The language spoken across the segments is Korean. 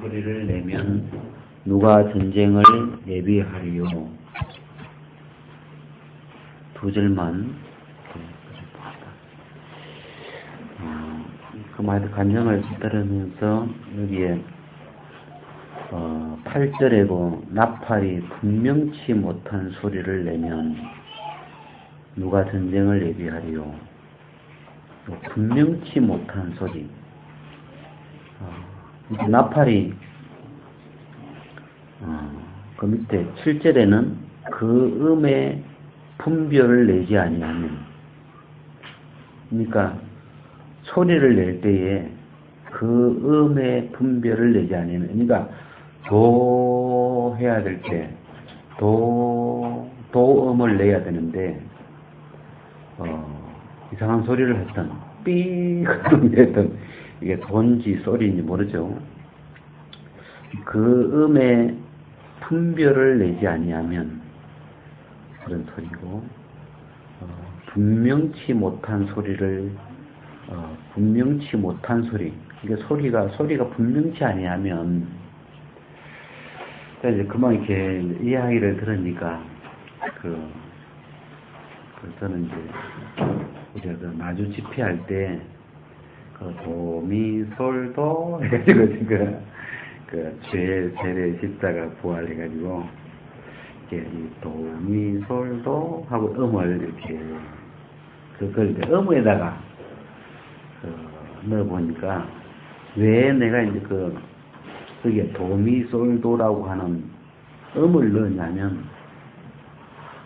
소리를 내면 누가 전쟁을 예비하리요. 두 절만 그 말의 간증을 따르면서 여기에 8절에도 나팔이 분명치 못한 소리를 내면 누가 전쟁을 예비하리요. 분명치 못한 소리. 나팔이 그 밑에 7절에는 그 음의 분별을 내지 아니하면, 그러니까 소리를 낼 때에 그 음의 분별을 내지 아니하면, 그러니까 도 해야 될 때 도음을 내야 되는데 이상한 소리를 했던 삐 했던, 이게 돈지 소리인지 모르죠. 그 음의 분별을 내지 아니하면 그런 소리고, 분명치 못한 소리를 분명치 못한 소리. 그러니까 소리가 분명치 아니하면, 이제 그만 이렇게 이야기를 들으니까 저는 이제 우리가 그 마주 집회할 때 도미솔도 해가지고 죄 세례 십자가 부활 해가지고 이렇게 도미솔도 하고 음을 이렇게 그걸 이제 음에다가 넣어보니까 왜 내가 이제 그게 도미솔도라고 하는 음을 넣었냐면,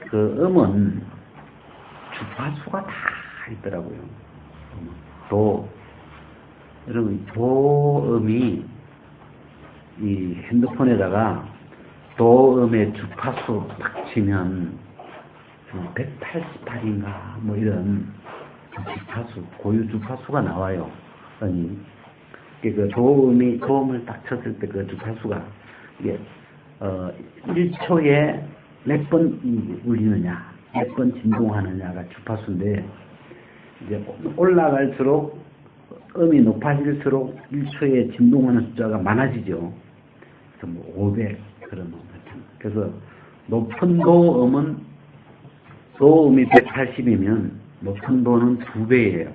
그 음은 주파수가 다 있더라고요. 여러분, 도음이 이 핸드폰에다가 도음의 주파수 딱 치면 188인가 뭐 이런 주파수, 고유 주파수가 나와요. 아니, 그 도음을 딱 쳤을 때 그 주파수가 이게 1초에 몇 번 울리느냐, 몇 번 진동하느냐가 주파수인데, 이제 올라갈수록 음이 높아질수록 1초에 진동하는 숫자가 많아지죠. 그래서 뭐 500 그런 것 같은. 그래서 높은 도음은 도음이 180이면 높은 도는 2배예요.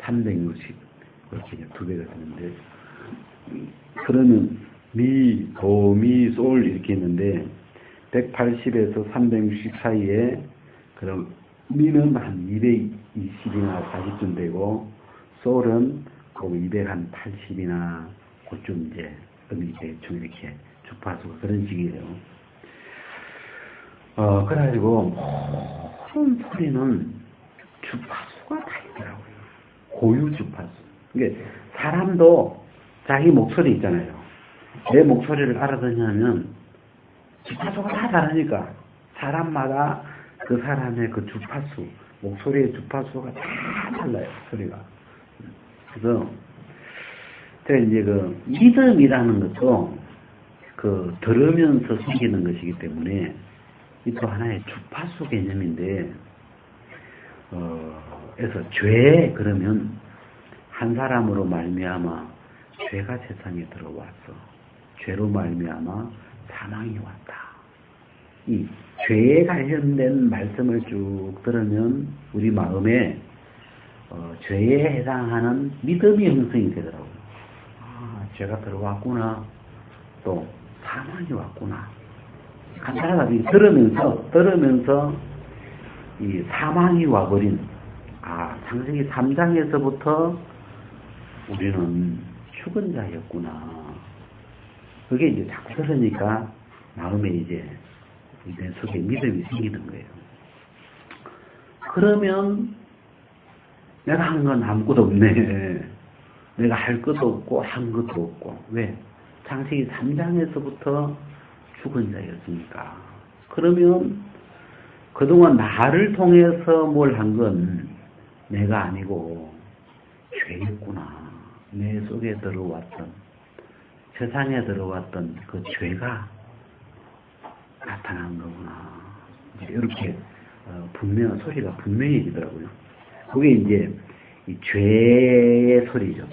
360. 그렇게 2배가 되는데, 그러면 미, 도, 미, 솔 이렇게 있는데 180에서 360 사이에, 그럼 미는 한 220이나 40쯤 되고, 솔은 그 280이나 그쯤 이제 음이 대충 이렇게 주파수가 그런 식이에요. 그래가지고 모든 소리는 주파수가 다 있더라고요. 고유 주파수. 그러니까 사람도 자기 목소리 있잖아요. 내 목소리를 알아듣냐면 주파수가 다 다르니까 사람마다 그 사람의 그 주파수, 목소리의 주파수가 다 달라요, 소리가. 그래서 제가 이제 그 믿음이라는 것도 들으면서 생기는 것이기 때문에 이 또 하나의 주파수 개념인데, 그래서 죄 그러면 한 사람으로 말미암아 죄가 세상에 들어왔어. 죄로 말미암아 사망이 왔다. 이 죄에 관련된 말씀을 쭉 들으면 우리 마음에 죄에 해당하는 믿음이 형성이 되더라고요. 죄가 들어왔구나. 또 사망이 왔구나. 간단하게 들으면서 이 사망이 와버린, 창세기 3장에서부터 우리는 죽은 자였구나. 그게 이제 자꾸 들으니까 마음에 이제 내 속에 믿음이 생기는 거예요. 그러면 내가 한 건 아무것도 없네. 내가 할 것도 없고 한 것도 없고. 왜? 창세기 3장에서부터 죽은 자였으니까. 그러면 그동안 나를 통해서 뭘 한 건 내가 아니고 죄였구나. 내 속에 들어왔던, 세상에 들어왔던 그 죄가 나타난 거구나. 이렇게 소리가 분명해지더라고요. 그게 이제 이 죄의 소리죠.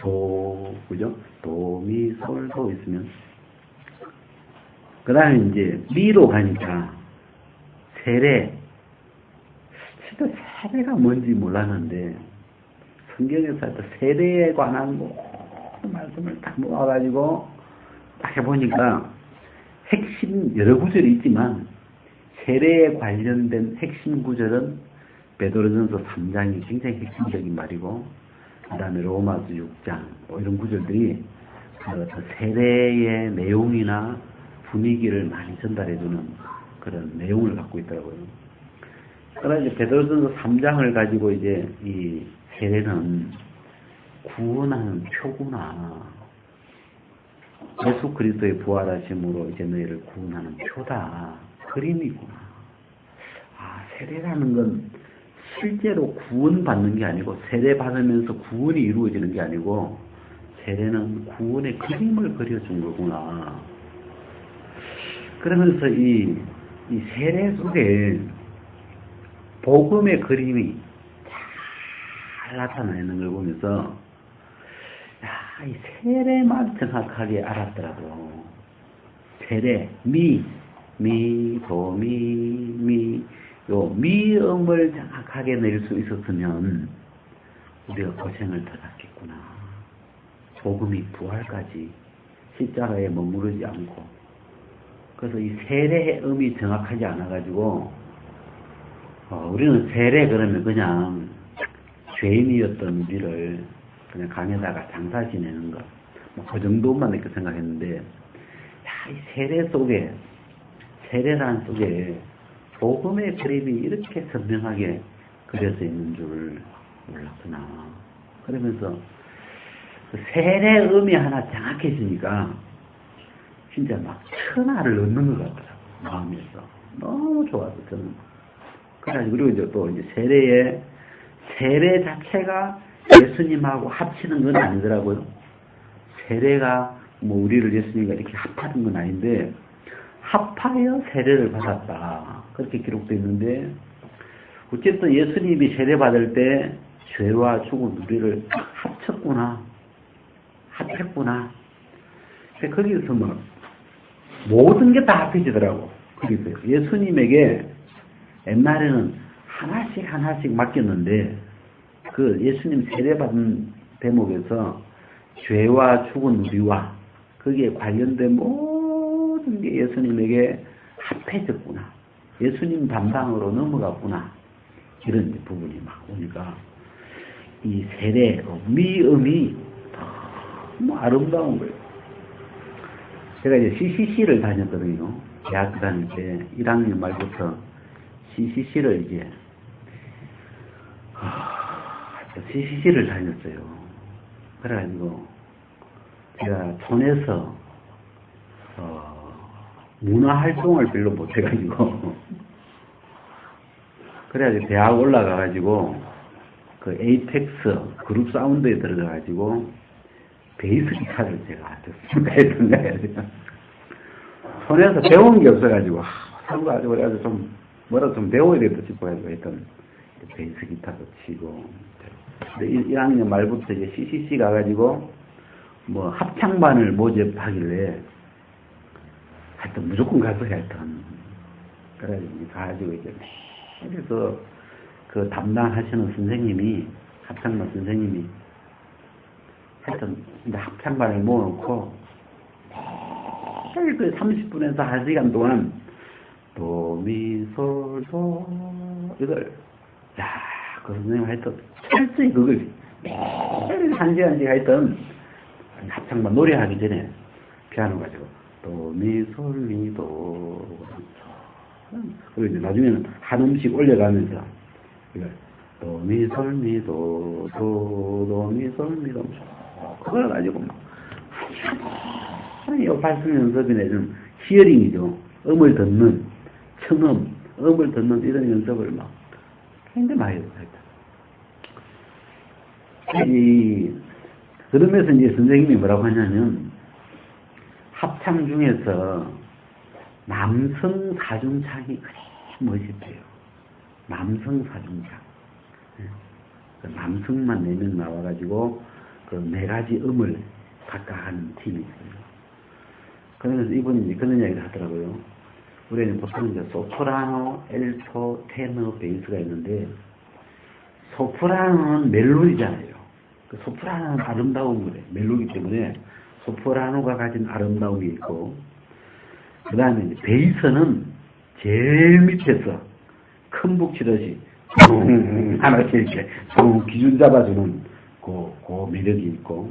그죠? 도, 미, 솔, 도 있으면 그 다음에 이제 미로 가니까 세례. 진짜 세례가 뭔지 몰랐는데 성경에서 하여튼 세례에 관한 모든 말씀을 딱 모아가지고 딱 해보니까 핵심 여러 구절이 있지만 세례에 관련된 핵심 구절은 베드로전서 3장이 굉장히 핵심적인 말이고, 그 다음에 로마서 6장 뭐 이런 구절들이 그 세례의 내용이나 분위기를 많이 전달해주는 그런 내용을 갖고 있더라고요. 그러나 이제 베드로전서 3장을 가지고 이제 이 세례는 구원하는 표구나, 예수 그리스도의 부활하심으로 이제 너희를 구원하는 표다, 그림이구나. 아, 세례라는 건 실제로 구원받는 게 아니고, 세례 받으면서 구원이 이루어지는 게 아니고, 세례는 구원의 그림을 그려준 거구나. 그러면서 이 세례 속에 복음의 그림이 잘 나타나 있는 걸 보면서, 야, 이 세례만 정확하게 알았더라도, 세례, 도, 요 미음을 정확하게 낼 수 있었으면 우리가 고생을 덜 했겠구나. 복음이 부활까지 십자가에 머무르지 않고. 그래서 이 세례의 음이 정확하지 않아가지고 우리는 세례 그러면 그냥 죄인이었던 우리를 그냥 강에다가 장사 지내는 것, 뭐 그 정도만 이렇게 생각했는데, 야, 이 세례 속에, 세례란 속에 복음의 그림이 이렇게 선명하게 그려져 있는 줄 몰랐구나. 그러면서 그 세례 음이 하나 정확해지니까 진짜 막 천하를 얻는 것 같더라고요. 마음에서. 너무 좋아서 저는. 그래가지고 그리고 이제 또 이제 세례 자체가 예수님하고 합치는 건 아니더라고요. 세례가 뭐 우리를 예수님과 이렇게 합하는 건 아닌데, 합하여 세례를 받았다, 그렇게 기록되어 있는데, 어쨌든 예수님이 세례 받을 때 죄와 죽은 우리를 합쳤구나, 합했구나. 거기서 뭐 모든 게 다 합해지더라고. 거기서 예수님에게 옛날에는 하나씩 맡겼는데, 그 예수님 세례 받은 대목에서 죄와 죽은 우리와 거기에 관련된 모든 게 예수님에게 합해졌구나, 예수님 담당으로 넘어갔구나, 이런 부분이 막 오니까 이 세례 미음이 너무 아름다운 거예요. 제가 이제 CCC를 다녔거든요. 대학교 다닐 때 1학년 말부터 CCC를 이제 CCC를 다녔어요. 그래가지고 제가 촌에서 문화활동을 별로 못해가지고 그래가지고 대학 올라가가지고 그 에이펙스 그룹 사운드에 들어가가지고 베이스 기타를 제가 했던 거예요. 촌에서 배운 게 없어가지고 가지고 그래가지고 좀 뭐라도 좀 배워야 되겠다 싶어가지고 했던 베이스 기타도 치고. 근데 1학년 말부터 이제 CCC 가가지고 뭐 합창반을 모집하길래 하여튼 무조건 가서 하여튼 그래가지고 가가지고 이제 그래서 그 담당하시는 선생님이, 합창반 선생님이 하여튼 합창반을 모아놓고 그 30분에서 1시간 동안 도미솔도 이걸, 야, 그 선생님 하여튼 철저히 그걸 매일 1시간씩 하여튼 합창반 노래하기 전에 피아노 가지고 도미솔미도, 그리고 이제 나중에는 한 음씩 올려가면서 이걸 도미솔미도 도미솔미도 그걸 가지고 막 이 발성 연습이나 좀 히어링이죠. 음을 듣는 청음, 음을 듣는 이런 연습을 막 굉장히 많이 했다. 그러면서 이제 선생님이 뭐라고 하냐면, 합창 중에서 남성 사중창이 그래 멋있대요. 남성 사중창. 그 남성만 4명 나와가지고 그 4가지 음을 각각 하는 팀이 있어요. 그러면서 이분이 이제 그런 이야기를 하더라고요. 우리는 보통 이제 소프라노, 엘토, 테너, 베이스가 있는데, 소프라노는 멜로디잖아요. 그 소프라노는 아름다운 거래. 멜로디 때문에 소프라노가 가진 아름다움이 있고, 그 다음에 이제 베이스는 제일 밑에서 큰 북 치듯이 하나씩 이렇게 기준 잡아주는 그 매력이 있고,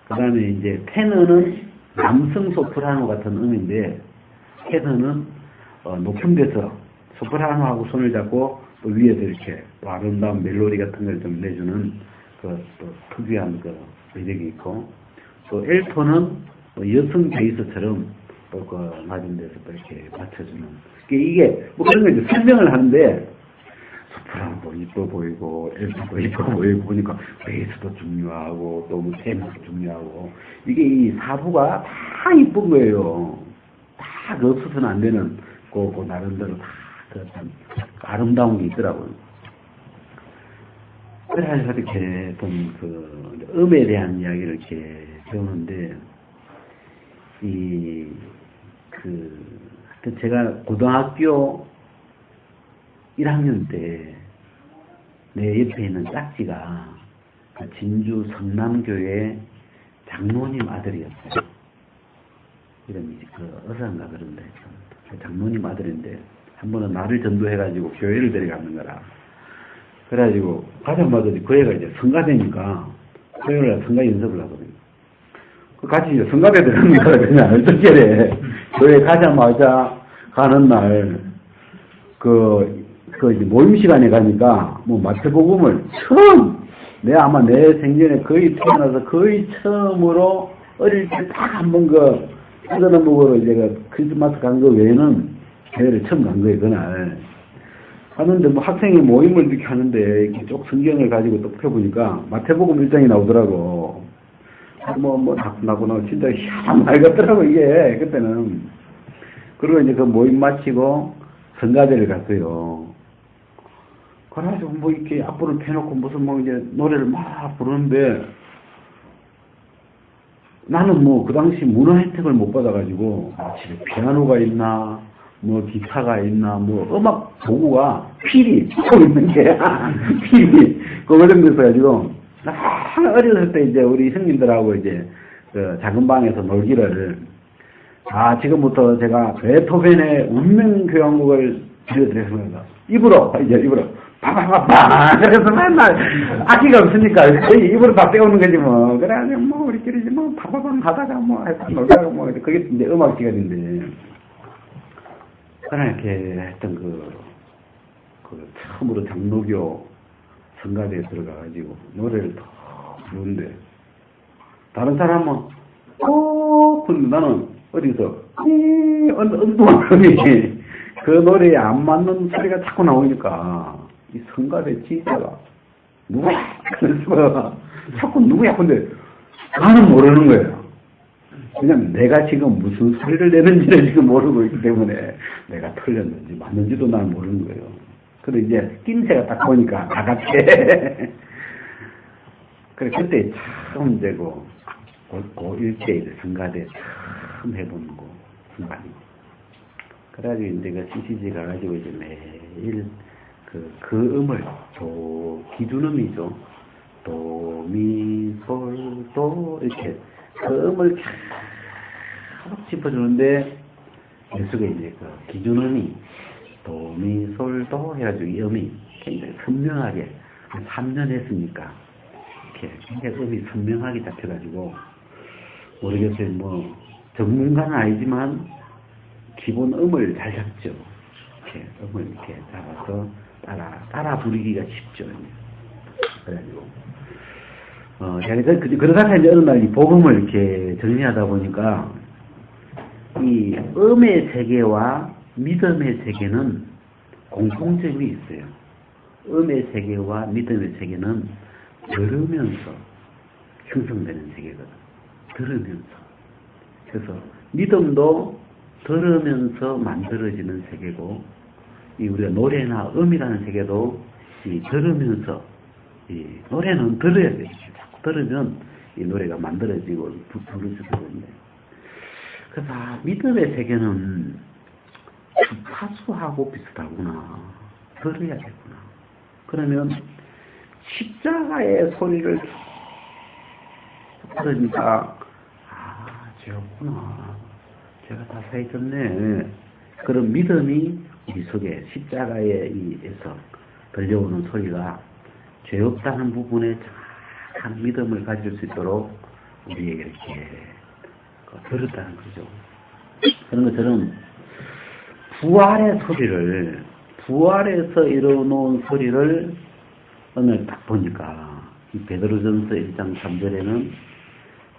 그 다음에 이제 테너는 남성 소프라노 같은 음인데, 테너는 높은 데서 소프라노하고 손을 잡고 또 위에서 이렇게 또 아름다운 멜로디 같은 걸 좀 내주는 그 또 특유한 그 매력이 있고, 또 엘토는 여성 베이스처럼 또 그 낮은 데서 또 이렇게 맞춰주는, 이게 뭐 그런 거 이제 설명을 하는데, 소프라노도 이뻐 보이고 엘토도 이뻐 보이고 보니까 베이스도 중요하고 또 뭐 테너도 중요하고, 이게 이 사부가 다 이쁜 거예요. 다 그 없어서는 안 되는 그 나름대로 다 그 아름다운 게 있더라고요. 그래서 이렇게 좀 그 음에 대한 이야기를 이렇게 배우는데, 제가 고등학교 1학년 때 내 옆에 있는 짝지가 진주 성남교회 장로님 아들이었어요. 이름이 어선가 그런데 장로님 아들인데, 한 번은 나를 전도해가지고 교회를 데려가는 거라. 그래가지고 가자마자 그 애가 이제 성가대니까 토요일날 성가 연습을 하거든요. 같이 이제 성가대 들어가는 거라. 그냥 어떻게 교회 가자마자 가는 날 이제 모임 시간에 가니까 뭐 마태복음을 아마 내 생전에 거의 태어나서 거의 처음으로 어릴 때 딱 한 번 사전한 목으로 이제 크리스마스 간 거 외에는 교회를 처음 간 거예요, 그날. 하는데 뭐 학생이 모임을 이렇게 하는데 이렇게 쭉 성경을 가지고 또 펴보니까 마태복음 1장이 나오더라고. 나구나. 진짜 희한한 말 같더라고, 이게, 그때는. 그리고 이제 그 모임 마치고 성가대를 갔어요. 그래가지고 뭐 이렇게 앞불을 펴놓고 무슨 뭐 이제 노래를 막 부르는데, 나는 뭐 그 당시 문화 혜택을 못 받아가지고 집에 피아노가 있나 뭐 기타가 있나 뭐 음악 도구가 필이 고 있는 게 필이 그걸 좀 있어가지고 어렸을 때 이제 우리 형님들하고 이제 그 작은 방에서 놀기를 지금부터 제가 베토벤의 운명교향곡을 들려드리겠습니다. 입으로 파파파파 그래서 맨날 악기가 없으니까 거의 입으로 다 빼오는 거지 뭐. 그래가지고 뭐 우리끼리 뭐 파파방 하다가 뭐 놀다가 뭐 그게 이제 음악 시간인데, 그렇게 했던 그 처음으로 장로교 성가대에 들어가가지고 노래를 더 부르는데, 다른 사람은 근데 나는 어디서 엉뚱한 음이 그 노래에 안 맞는 소리가 자꾸 나오니까 이 성가대 지휘자가 누구야? 그래서 자꾸 누구야? 근데 나는 모르는 거예요. 그냥 내가 지금 무슨 소리를 내는지를 지금 모르고 있기 때문에 내가 틀렸는지 맞는지도 난 모르는 거예요. 근데 이제 낌새가 딱 보니까 다 같이 그래 그때 처음 되고 고1때 성가대 처음 해보는 거 순간이고, 그래가지고 이제 그 CCG 가가지고 이제 매일 그 음을 기준음이죠. 도, 미, 솔, 도 이렇게 그 음을 계속 짚어주는데, 예수가 이제 그 기준음이 도, 미, 솔, 도 해가지고 이 음이 굉장히 선명하게 한 3년 했으니까 이렇게 굉장히 음이 선명하게 잡혀가지고, 모르겠어요. 뭐 전문가는 아니지만 기본 음을 잘 잡죠. 이렇게 음을 이렇게 잡아서 따라 부르기가 쉽죠. 그래가지고 그러다가 이제 어느 날 이 복음을 이렇게 정리하다 보니까 이 음의 세계와 믿음의 세계는 공통점이 있어요. 음의 세계와 믿음의 세계는 들으면서 형성되는 세계거든. 들으면서. 그래서 믿음도 들으면서 만들어지는 세계고, 이 우리가 노래나 음이라는 세계도 이 들으면서, 이 노래는 들어야 돼요. 자꾸 들으면 이 노래가 만들어지고 부르게 되거든요. 그래서 믿음의 세계는 주파수하고 비슷하구나. 들어야 되구나. 그러면 십자가의 소리를 들으니까 저구나. 제가 다 사해졌네. 그런 믿음이 우리 속에 십자가에서 들려오는 소리가 죄 없다는 부분에 정확한 믿음을 가질 수 있도록 우리에게 이렇게 들었다는 거죠. 그런 것처럼 부활의 소리를, 부활에서 이루어놓은 소리를 오늘 딱 보니까 이 베드로전서 1장 3절에는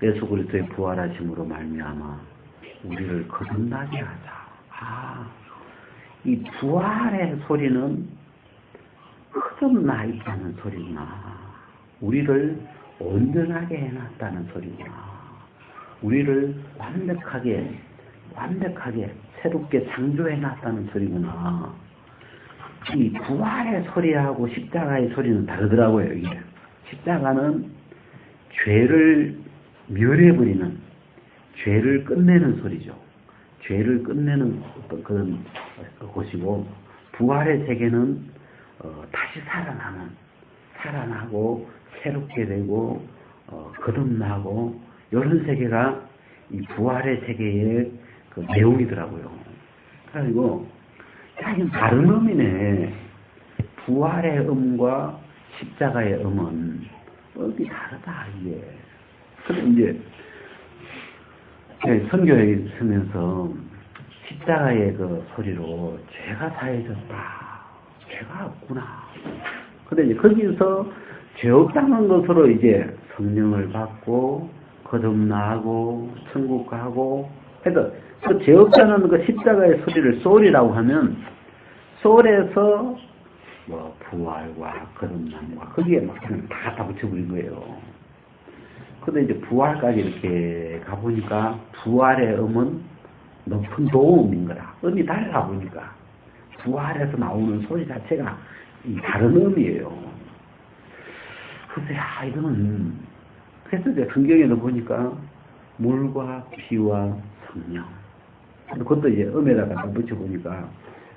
예수 그리스도의 부활하심으로 말미암아 우리를 거듭나게 하자. 이 부활의 소리는 거듭나 있다는 소리구나. 우리를 온전하게 해놨다는 소리구나. 우리를 완벽하게 새롭게 창조해놨다는 소리구나. 이 부활의 소리하고 십자가의 소리는 다르더라고요. 이게 십자가는 죄를 멸해버리는, 죄를 끝내는 소리죠. 죄를 끝내는 그런 것이고, 부활의 세계는 다시 살아나고 새롭게 되고 거듭나고, 이런 세계가 이 부활의 세계의 그 내용이더라고요. 그리고 다른 의미네. 부활의 음과 십자가의 음은 어디 다르다 이게. 근데 이제 선교에 있으면서 십자가의 그 소리로 죄가 사해졌다, 죄가 없구나. 근데 이제 거기서 죄 없다는 것으로 이제 성령을 받고 거듭나고 천국 가고 해서 그 죄 없다는 그 십자가의 소리를 소울이라고 하면 소울에서 뭐 부활과 거듭남과 거기에 막 그냥 다 붙여버린 거예요. 근데 이제 부활까지 이렇게 가보니까 부활의 음은 높은 도움인 거다. 음이 달라 보니까 부활에서 나오는 소리 자체가 다른 음이에요. 그래서 이거는 그래서 이제 성경에도 보니까 물과 피와 성령. 그것도 이제 음에다가 붙여보니까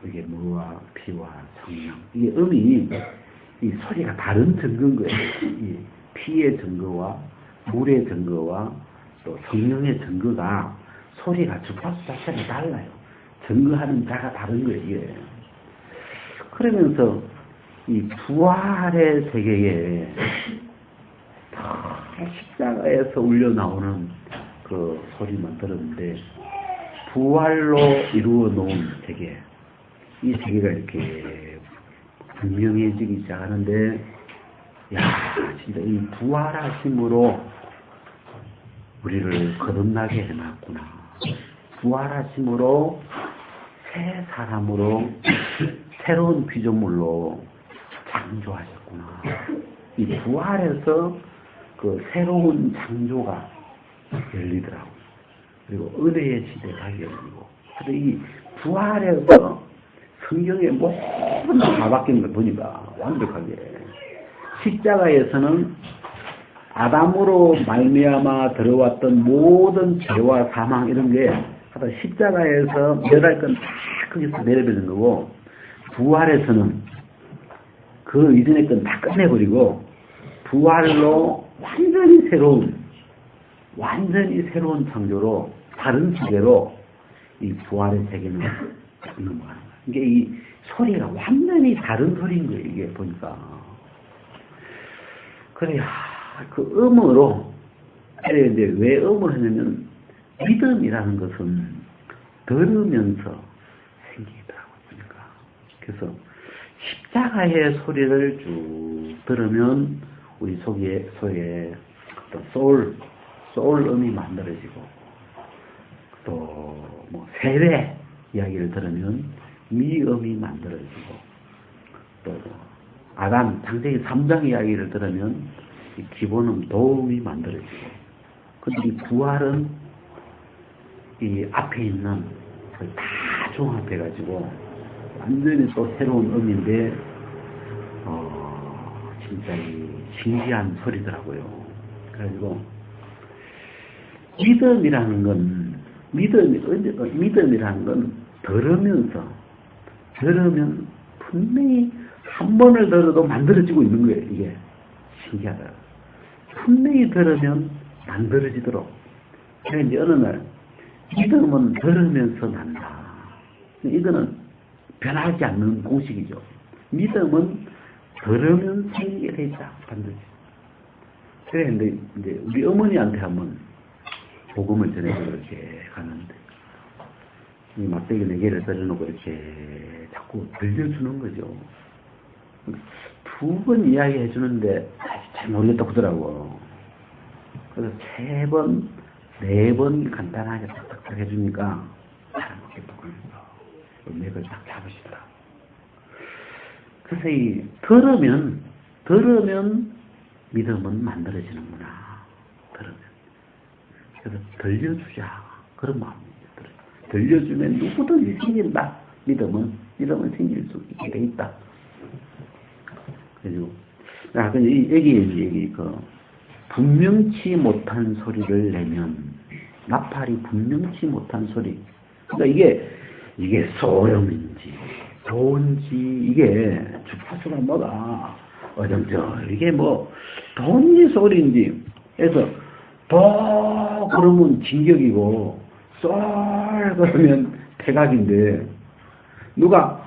이게 물과 피와 성령. 이게 음이 이 소리가 다른 증거인 거예요. 이 피의 증거와 물의 증거와 또 성령의 증거가 소리가 주파수 자체가 달라요. 증거하는 자가 다른 거예요. 이게. 그러면서 이 부활의 세계에 십자가에서 울려 나오는 그 소리만 들었는데 부활로 이루어 놓은 세계, 이 세계가 이렇게 분명해지기 시작하는데, 진짜 이 부활하심으로 우리를 거듭나게 해놨구나. 부활하심으로 새 사람으로 새로운 피조물로 창조하셨구나. 이 부활에서 그 새로운 창조가 열리더라고요. 그리고 은혜의 시대가 열리고. 그래서 이 부활에서 성경의 모든 다 바뀐 걸 보니까 완벽하게. 십자가에서는 아담으로 말미암아 들어왔던 모든 죄와 사망 이런 게 하다 십자가에서 멸할 건 다 거기서 내려버리는 거고, 부활에서는 그 이전의 건 다 끝내버리고 부활로 완전히 새로운 창조로 다른 세계로 이 부활의 세계는 넘어가는 거예요. 이게 이 소리가 완전히 다른 소리인 거예요. 이게 보니까. 그래, 그 음으로, 이제 왜 음을 하냐면 믿음이라는 것은 들으면서 생기더라고요. 보니까. 그래서 십자가의 소리를 쭉 들으면 우리 속에 어떤 소울 음이 만들어지고, 또 뭐 세례 이야기를 들으면 미음이 만들어지고, 또 아담 창세기 3장 이야기를 들으면 이 기본음 도움이 만들어지고, 근데 이 부활은 이 앞에 있는 걸 다 종합해가지고 완전히 또 새로운 음인데, 진짜 이 신기한 소리더라고요. 그래가지고 믿음이라는 건 믿음이라는 건 들으면 분명히 한 번을 들어도 만들어지고 있는 거예요. 이게 신기하다. 분명히 들으면 만들어지도록. 그래서 이제 어느 날 믿음은 들으면서 난다. 이거는 변하지 않는 공식이죠. 믿음은 들으면 생기게 돼 있다. 반드시. 그런데 이제 우리 어머니한테 한번 복음을 전해서 그렇게 가는데 이 막대기 4개를 떨어놓고 이렇게 자꾸 들려주는 거죠. 2번 이야기해 주는데 잘 모르겠다고 하더라고. 그래서 3번, 4번 간단하게 딱딱딱 해주니까 잘 먹겠다고 맥을 딱 잡으시더라. 그래서 이 들으면 믿음은 만들어지는구나. 그래서 들려주자. 그런 마음입니다. 들려주면 누구든지 생긴다. 믿음은 생길 수 있게 돼 있다. 그리고 여기 분명치 못한 소리를 내면 나팔이 분명치 못한 소리. 그러니까 이게 소음인지 돈인지 이게 주파수가 뭐가 어정쩡 이게 뭐 돈인지 소리인지 해서 도 그러면 진격이고 쏠 그러면 태각인데 누가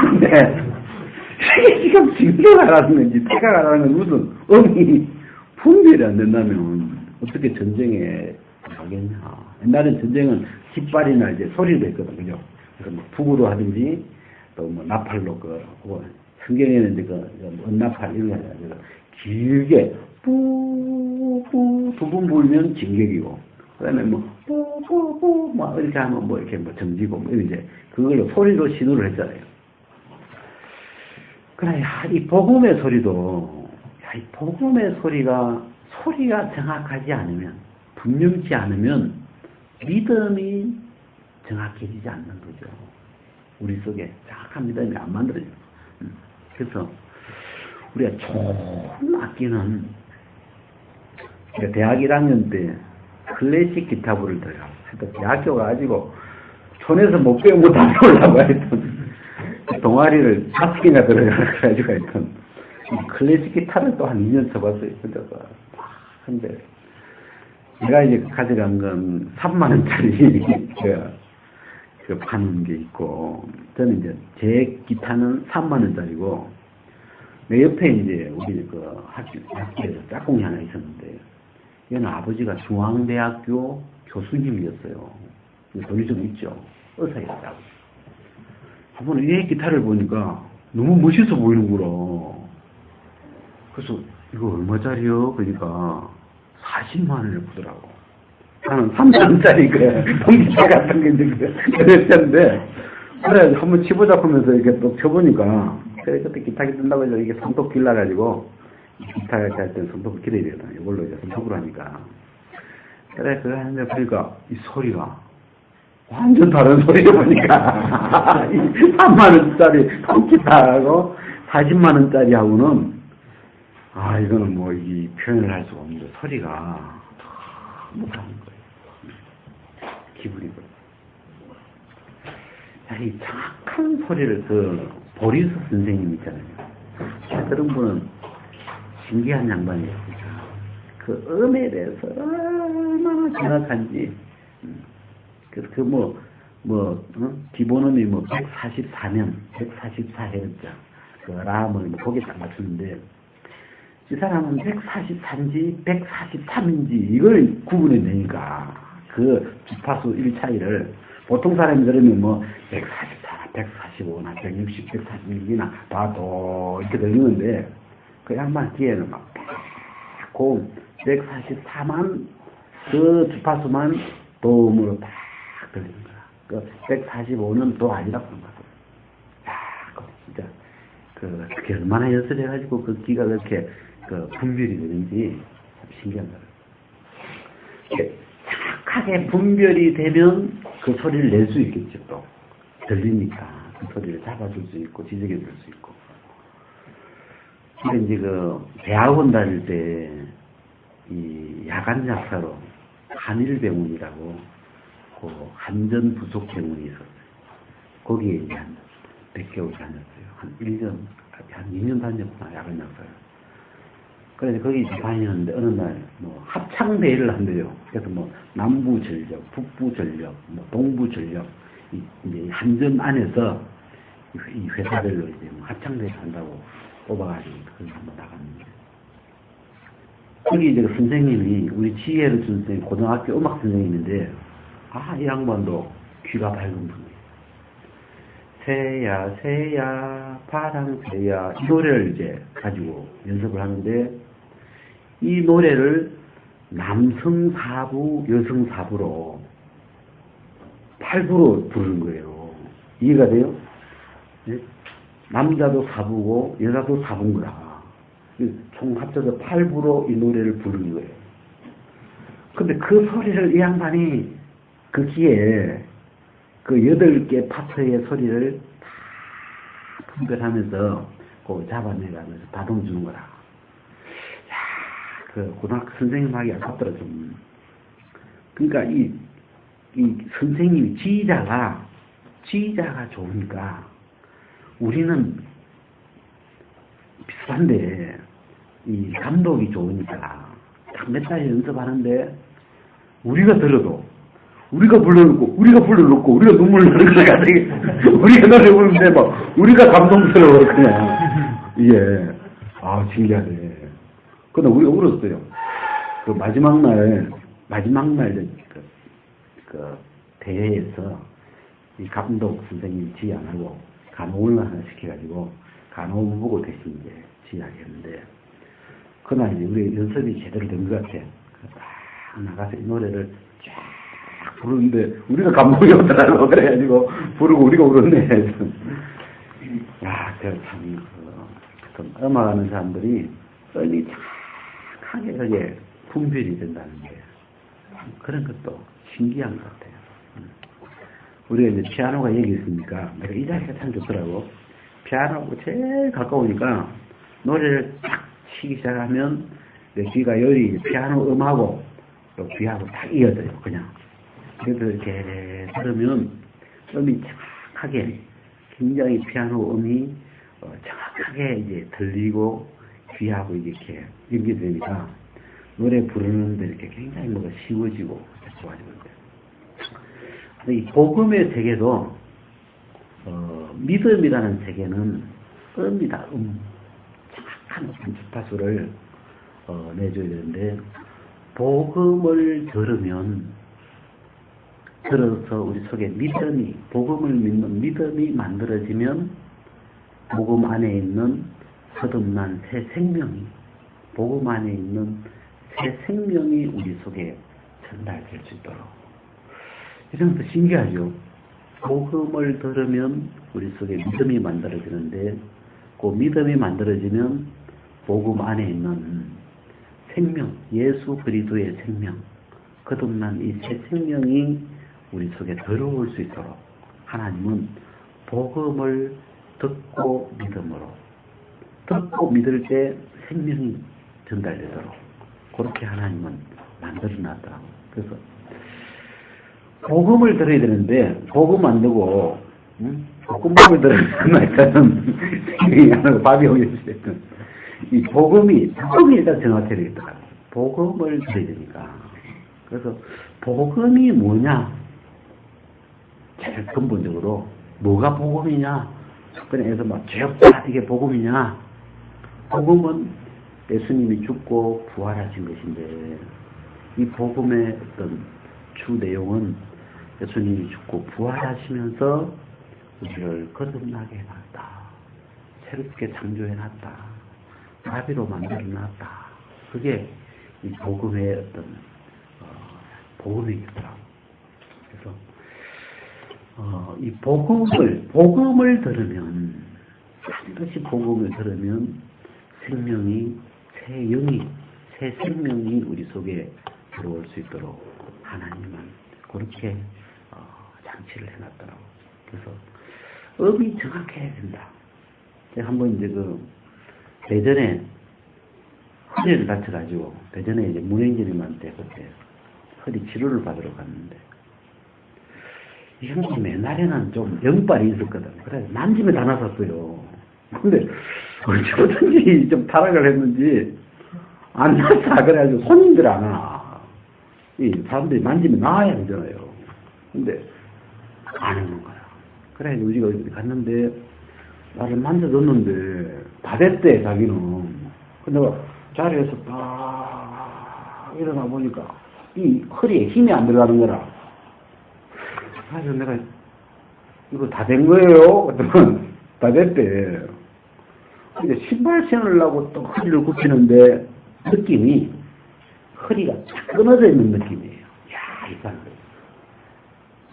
근데 이게 지금 진격하라는 건지 태각하라는 건 무슨 음이 분별이 안 된다면 어떻게 전쟁에 가겠냐. 옛날엔 전쟁은 깃발이나 이제 소리도 했거든, 그죠? 그래서 뭐 북으로 하든지 또 뭐 나팔로 성경에는 이제 은나팔 이런 거 해가지고 길게 뿌뿌 2번 불면 진격이고 그다음에 뭐 뿌뿌뿌 막 이렇게 하면 뭐 이렇게 뭐 정지고 뭐 이제 그걸로 소리로 신호를 했잖아요. 그래, 이 복음의 소리도 이 복음의 소리가 정확하지 않으면 분명치 않으면 믿음이 정확해지지 않는 거죠. 우리 속에 정확한 믿음이 안 만들어져요. 그래서 우리가 좋은 악기는 대학 1학년 때 클래식 기타부를 들어요. 대학교 가가지고 촌에서 못 배우고 다 배우려고 했던 동아리를 5개나 들어가가지고 했던 클래식 기타를 또 한 2년 쳐봤어요. 근데 제가 이제 가져간 건 3만원짜리 그 파는 게 있고, 저는 이제 제 기타는 3만원짜리고, 내 옆에 이제 우리 학교에서 짝꿍이 하나 있었는데, 얘는 아버지가 중앙대학교 교수님이었어요. 돈이 좀 있죠. 의사였다고. 한번 얘 기타를 보니까 너무 멋있어 보이는구나. 그래서 이거 얼마짜리요? 그러니까 40만 원을 부더라고. 나는 3만원짜리 동기차 같은 게 이제 그랬는데, 그래, 한번 치보자 하면서 이렇게 또 쳐보니까, 그래, 그때 기타 뜬다고 해서 이게 손톱 길러가지고, 기타 할 때는 손톱을 길어야 되거든. 이걸로 이제 손톱으로 하니까. 그래, 그거 하는데 보니까 이 소리가 완전 다른 소리를 보니까, 3만원짜리 통기타하고 40만원짜리하고는, 이거는 뭐, 이 표현을 할 수가 없는데, 소리가 너무 다른 거예요. 기분이 그래요. 이 정확한 소리를 보리스 선생님 있잖아요. 그런 분은 신기한 양반이에요. 그 음에 대해서 얼마나 정확한지. 기본음이 144면 144Hz. 그 라음을 거기에 딱 맞추는데, 이 사람은 144인지 143인지 이걸 구분해내니까 그 주파수 1 차이를 보통 사람이 들으면 144, 145나 160, 146이나 봐도 이렇게 들리는데 그 양반 뒤에는 고음 144만 그 주파수만 도음으로 딱 들리는 거야. 그 145는 도 아니라고 하는 거야. 진짜 그게 얼마나 연습해가지고 그 귀가 그렇게 분별이 되는지 참 신기한 거예요. 정확하게 분별이 되면 그 소리를 낼 수 있겠죠. 또 들리니까 그 소리를 잡아줄 수 있고 지적해 줄 수 있고. 근데 이제 대학원 다닐 때 이 야간 약사로 한일병원이라고 그 한전 부속 병원이 있었어요. 거기에 이제 한 100개월 다녔어요. 한 1년, 한 2년 다녔구나, 야간 약사를. 그래서 거기 이제 다니는데 어느 날 뭐 합창 대회를 한대요. 그래서 뭐 남부 전력, 북부 전력, 뭐 동부 전력, 이제 한전 안에서 이 회사별로 이제 뭐 합창 대회를 한다고 뽑아가지고 거기 한번 나갔는데. 거기 이제 그 선생님이 우리 지혜를 준 선생님, 고등학교 음악 선생님인데, 이 양반도 귀가 밝은 분이에요. 새야, 새야, 파랑새야, 이 노래를 이제 가지고 연습을 하는데, 이 노래를 남성 4부, 여성 4부로 8부로 부르는 거예요. 이해가 돼요? 네? 남자도 4부고, 여자도 4부인 거야. 총 합쳐서 8부로 이 노래를 부르는 거예요. 근데 그 소리를 이 양반이 그 기에 그 8개 파트의 소리를 다 분별하면서 그 잡아내가면서 다듬어 주는 거라. 야, 그 고등학교 선생님하기 아깝더라 좀. 그러니까 이 선생님이 지휘자가 좋으니까 우리는 비슷한데 이 감독이 좋으니까 몇 달 연습하는데 우리가 들어도 우리가 불러놓고 우리가 눈물 나는 거야. 우리가 노래 부르는데 막 우리가 감동스러워 그냥. 예. 신기하네. 근데 우리가 울었어요. 그 마지막 날 그 대회에서 이 감독 선생님 지휘 안 하고 간호를 하나 시켜가지고 간호부 보고 대신 이제 지휘하겠는데, 그날 이제 우리 연습이 제대로 된 것 같아. 딱 나가서 이 노래를 쫙 부르는데, 우리가 감동이 오더라고. 그래가지고, 부르고 우리가 울었네. 야, 참, 음악하는 사람들이 얼리 착하게 그게 분별이 된다는 게, 그런 것도 신기한 것 같아요. 우리가 이제 피아노가 여기 있으니까, 내가 이 자리가 참 좋더라고. 피아노하고 제일 가까우니까 노래를 딱 치기 시작하면 내 귀가 열이 피아노 음하고 또 귀하고 딱 이어져요, 그냥. 그래서 이렇게 들으면 음이 정확하게, 굉장히 피아노 음이 정확하게 이제 들리고 귀하고 이렇게 연결되니까 노래 부르는데 이렇게 굉장히 뭐가 쉬워지고 좋아지고 있어요. 이 복음의 세계도 믿음이라는 세계는 음이다. 정확한 어떤 주파수를 내줘야 되는데, 복음을 들어서 우리 속에 믿음이, 복음을 믿는 믿음이 만들어지면 복음 안에 있는 거듭난 새 생명이, 복음 안에 있는 새 생명이 우리 속에 전달될 수 있도록. 이런 것도 신기하죠. 복음을 들으면 우리 속에 믿음이 만들어지는데, 그 믿음이 만들어지면 복음 안에 있는 생명, 예수 그리스도의 생명, 거듭난 이 새 생명이 우리 속에 들어올 수 있도록 하나님은 복음을 듣고 믿음으로, 듣고 믿을 때 생명이 전달되도록 그렇게 하나님은 만들어놨더라고요. 그래서 복음을 들어야 되는데, 복음 안 듣고, 볶음밥을 들어가면 생명이 안 하고 밥이 오게 됐든, 이 복음이 일단 정확해야 되겠더라고요. 복음을 들어야 되니까. 그래서 복음이 뭐냐? 제일 근본적으로 뭐가 복음이냐? 그래서 막 죄없다 이게 복음이냐? 복음은 예수님이 죽고 부활하신 것인데, 이 복음의 어떤 주 내용은 예수님이 죽고 부활하시면서 우리를 거듭나게 해놨다. 새롭게 창조해놨다. 나비로 만들어놨다. 그게 이 복음의 어떤 복음이겠더라고. 그래서 이 복음을 들으면, 반드시 복음을 들으면 생명이, 새 생명이 우리 속에 들어올 수 있도록 하나님은 그렇게 장치를 해놨더라고. 그래서 음이 정확해야 된다. 제가 한번 이제 대전에 허리를 다쳐가지고, 대전에 이제 문행진님한테 그때 허리 치료를 받으러 갔는데, 형님 옛날에는 좀 영빨이 있었거든. 그래 만지면 다 나섰어요. 근데 어쩌든지 좀 타락을 했는지 안 나서 그래가지고 손님들 안 와. 이 사람들이 만지면 나와야 되잖아요. 근데 안 오는 거야. 그래 우리가 어디 갔는데 나를 만져줬는데 받았대 자기는. 근데 내가 자리에서 딱 일어나 보니까 이 허리에 힘이 안 들어가는 거라. 그래서 내가 이거 다 된 거예요? 그랬더니 다 됐대. 근데 신발 신으려고 또 허리를 굽히는데 느낌이 허리가 딱 끊어져 있는 느낌이에요. 야, 이상해.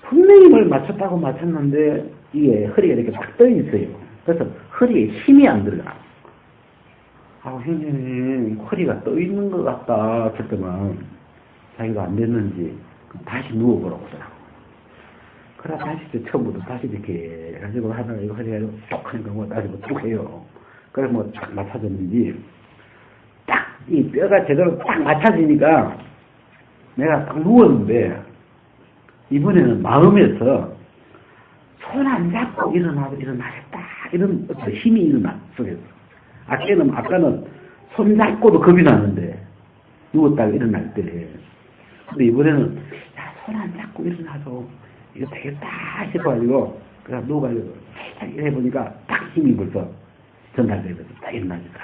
분명히 뭘 맞췄다고 맞췄는데 이게 허리가 이렇게 딱 떠 있어요. 그래서 허리에 힘이 안 들어가. 아, 형님 허리가 떠 있는 것 같다 했더만 자기가 안 됐는지 다시 누워보라고 하더라고. 그래 다시 처음부터 다시 이렇게 해가지고 하다가 이거 허리가 뚝 하니까 뭐 다시 뚝 해요. 그래 뭐 딱 맞춰졌는지 딱 이 뼈가 제대로 딱 맞춰지니까 내가 딱 누웠는데 이번에는 마음에서 손 안 잡고 일어나겠다 이런 어떤 힘이 일어나 속에서. 아까는 손 잡고도 겁이 나는데 누웠다가 일어날 때. 근데 이번에는 야, 손 안 잡고 일어나도 이거 되겠다 싶어가지고 그냥 누워가지고 살짝 해보니까 딱 힘이 벌써 전달되면서 딱 일어나니까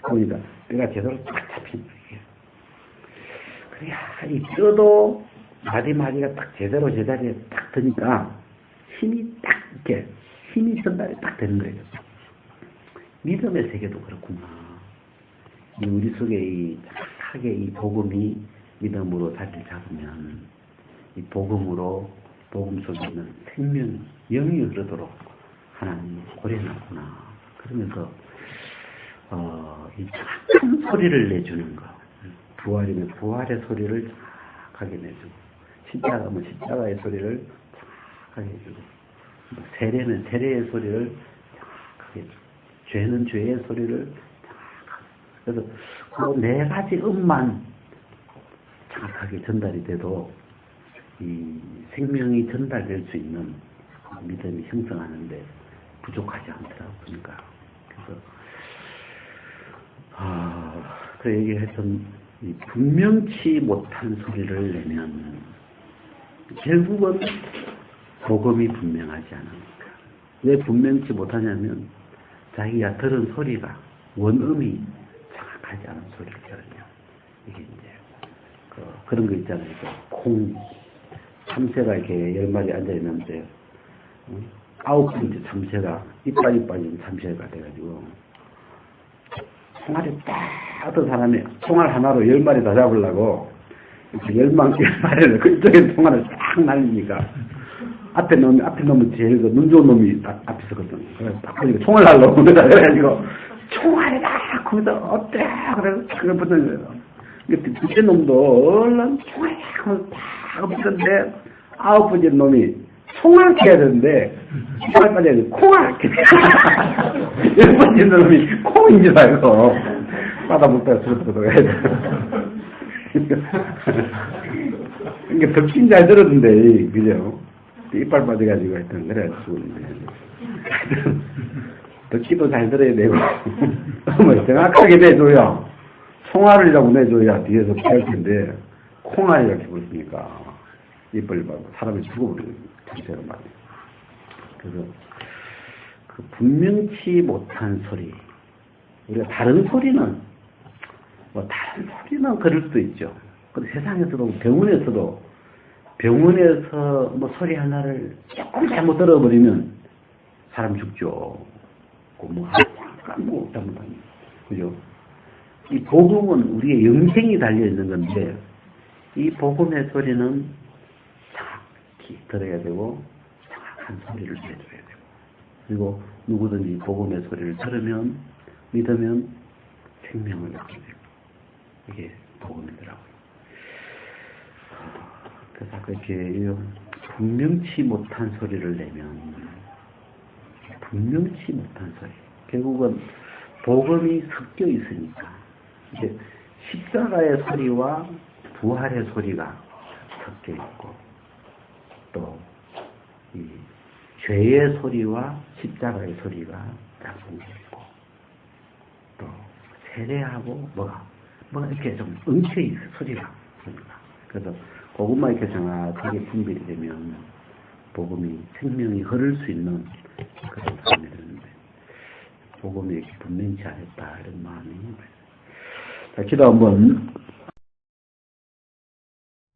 보니까 뼈가 제대로 딱 잡힌 거예요. 그래야 이 뼈도 마디마디가 딱 제대로 제자리에 딱 드니까 힘이 딱 이렇게 힘이 전달이 딱 되는 거예요. 믿음의 세계도 그렇구나. 우리 속에 이 착하게 이 복음이 믿음으로 자리를 잡으면 이 복음으로 복음 속에 있는 생명, 영이 흐르도록 하나님이 고려해놨구나. 그러면서 이 착한 소리를 내주는 거. 부활이면 부활의 소리를 착하게 내주고, 십자가면 십자가의 소리를 착하게 해주고, 세례는 세례의 소리를 착하게 해주고, 죄는 죄의 소리를 착하게. 그래서 그 네 가지 음만 정확하게 전달이 돼도 이 생명이 전달될 수 있는 믿음이 형성하는데 부족하지 않더라고 보니까. 그래서 그 얘기했던 이 분명치 못한 소리를 내면 결국은 복음이 분명하지 않으니까. 왜 분명치 못하냐면 자기가 들은 소리가 원음이 정확하지 않은 소리를 들으면 이게 이제 그런 거 있잖아요. 참새가 이렇게 10마리 앉아있는데 9번째 참새가 이빨이 빠진 참새가 돼가지고 총알이 딱 어떤 사람이 총알 하나로 10마리 다 잡으려고 이렇게 10마리를 그쪽에 총알을 딱 날리니까 앞에 놈은 제일 눈 좋은 놈이 딱 앞에 있었거든. 그래서 딱 보니까 총알 날라고 그래가지고 총알이다! 거기서 어때? 그래서 그걸 붙는 거예요. 둘째 놈도 얼른 총알이야! 하면서 딱 붙는데 9번째 놈이 총알 캐야 되는데 총알 빠져야 돼. 콩알 캐. 10번째 놈이 콩인 줄 알고 바다 먹다가 들었다고 해야 돼. 그러니까 덕진 잘 들었는데 그죠? 이빨 빠져가지고 하여튼 그래 죽었는데 덕기도 잘 들어야 되고 뭐 정확하게 내줘야 총알이라고 내줘야 뒤에서 피할 텐데 콩알이라고 하고 있으니까 이빨 빠고 사람이 죽어버리는 전체로 말이에요. 그래서 그 분명치 못한 소리, 우리가 다른 소리는 그럴 수도 있죠. 근데 세상에서도 병원에서 뭐 소리 하나를 조금 잘못 들어버리면 사람 죽죠. 뭐 잘못하면 그죠? 이 복음은 우리의 영생이 달려 있는 건데 이 복음의 소리는 정확히 들어야 되고 정확한 소리를 내줘야 되고 그리고 누구든지 복음의 소리를 들으면 믿으면 생명을 얻게 되고 이게 복음이더라고요. 그래서 그렇게 분명치 못한 소리를 내면 분명치 못한 소리 결국은 복음이 섞여 있으니까 이제 십자가의 소리와 부활의 소리가 섞여 있고 또 이 죄의 소리와 십자가의 소리가 딱 뭉쳐있고, 또 세례하고 뭐가 이렇게 좀 엉켜있어, 소리가. 그래서 복음만 이렇게 정확하게 분별이 되면 복음이 생명이 흐를 수 있는 그런 마음이 드는데, 복음이 이렇게 분명치 않았다, 이런 마음이. 자, 기도 한번